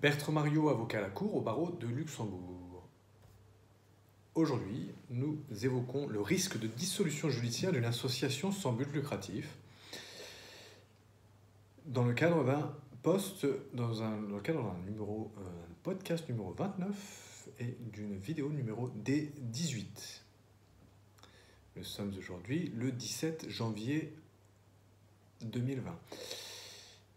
Bertrand Mariot, avocat à la Cour au barreau de Luxembourg. Aujourd'hui, nous évoquons le risque de dissolution judiciaire d'une association sans but lucratif dans le cadre d'un podcast numéro 29 et d'une vidéo numéro D18. Nous sommes aujourd'hui le 17 janvier 2020.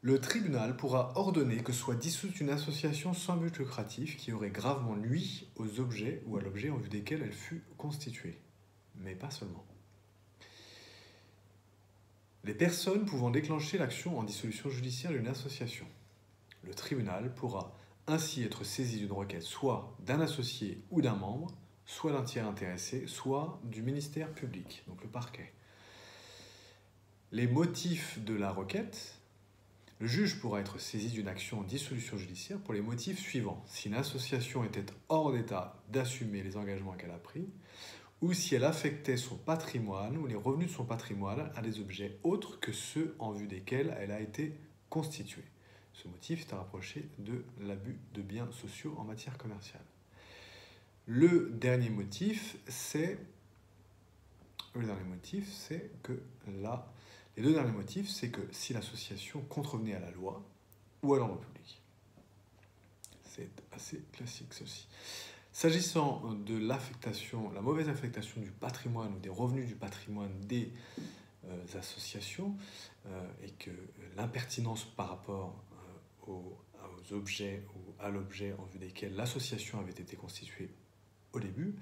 Le tribunal pourra ordonner que soit dissoute une association sans but lucratif qui aurait gravement nui aux objets ou à l'objet en vue desquels elle fut constituée, mais pas seulement. Les personnes pouvant déclencher l'action en dissolution judiciaire d'une association. Le tribunal pourra ainsi être saisi d'une requête soit d'un associé ou d'un membre, soit d'un tiers intéressé, soit du ministère public, donc le parquet. Les motifs de la requête. Le juge pourra être saisi d'une action en dissolution judiciaire pour les motifs suivants. Si une association était hors d'état d'assumer les engagements qu'elle a pris, ou si elle affectait son patrimoine ou les revenus de son patrimoine à des objets autres que ceux en vue desquels elle a été constituée. Ce motif est à rapprocher de l'abus de biens sociaux en matière commerciale. Le dernier motif, c'est que les deux derniers motifs, c'est que si l'association contrevenait à la loi ou à l'ordre public. C'est assez classique, ceci. S'agissant de l'affectation, la mauvaise affectation du patrimoine ou des revenus du patrimoine des associations, et que l'impertinence par rapport aux objets ou à l'objet en vue desquels l'association avait été constituée au début,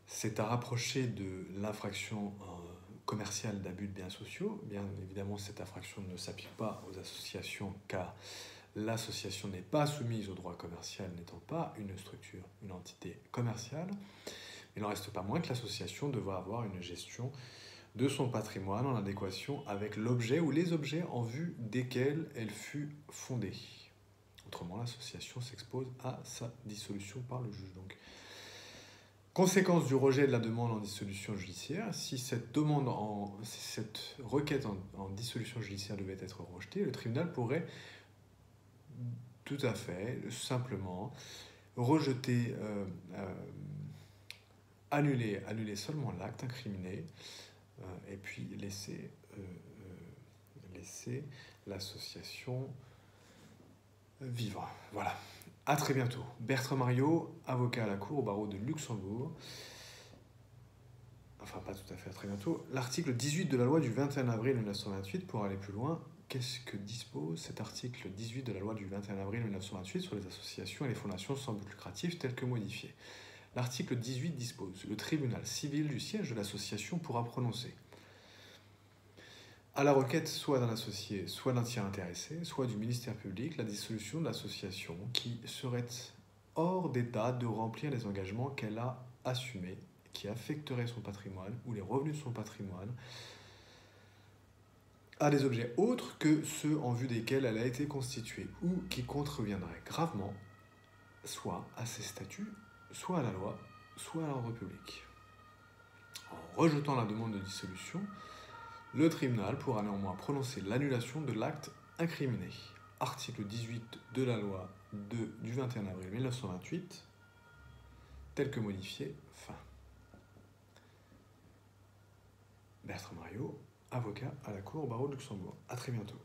c'est à rapprocher de l'infraction commerciale d'abus de biens sociaux. Bien évidemment, cette infraction ne s'applique pas aux associations car l'association n'est pas soumise au droit commercial n'étant pas une structure, une entité commerciale. Il n'en reste pas moins que l'association devra avoir une gestion de son patrimoine en adéquation avec l'objet ou les objets en vue desquels elle fut fondée. Autrement, l'association s'expose à sa dissolution par le juge. Donc, conséquence du rejet de la demande en dissolution judiciaire, si cette requête en dissolution judiciaire devait être rejetée, le tribunal pourrait tout à fait, simplement, rejeter, annuler seulement l'acte incriminé et puis laisser l'association vivre. Voilà. À très bientôt. Bertrand Mariot, avocat à la Cour au barreau de Luxembourg. Enfin, pas tout à fait à très bientôt. L'article 18 de la loi du 21 avril 1928, pour aller plus loin, qu'est-ce que dispose cet article 18 de la loi du 21 avril 1928 sur les associations et les fondations sans but lucratif tel que modifié? L'article 18 dispose: le tribunal civil du siège de l'association pourra prononcer à la requête soit d'un associé, soit d'un tiers intéressé, soit du ministère public, la dissolution de l'association qui serait hors d'état de remplir les engagements qu'elle a assumés, qui affecterait son patrimoine ou les revenus de son patrimoine à des objets autres que ceux en vue desquels elle a été constituée ou qui contreviendraient gravement soit à ses statuts, soit à la loi, soit à l'ordre public. En rejetant la demande de dissolution, le tribunal pourra néanmoins prononcer l'annulation de l'acte incriminé. Article 18 de la loi du 21 avril 1928, tel que modifié, fin. Bertrand Mariot, avocat à la Cour au barreau de Luxembourg. À très bientôt.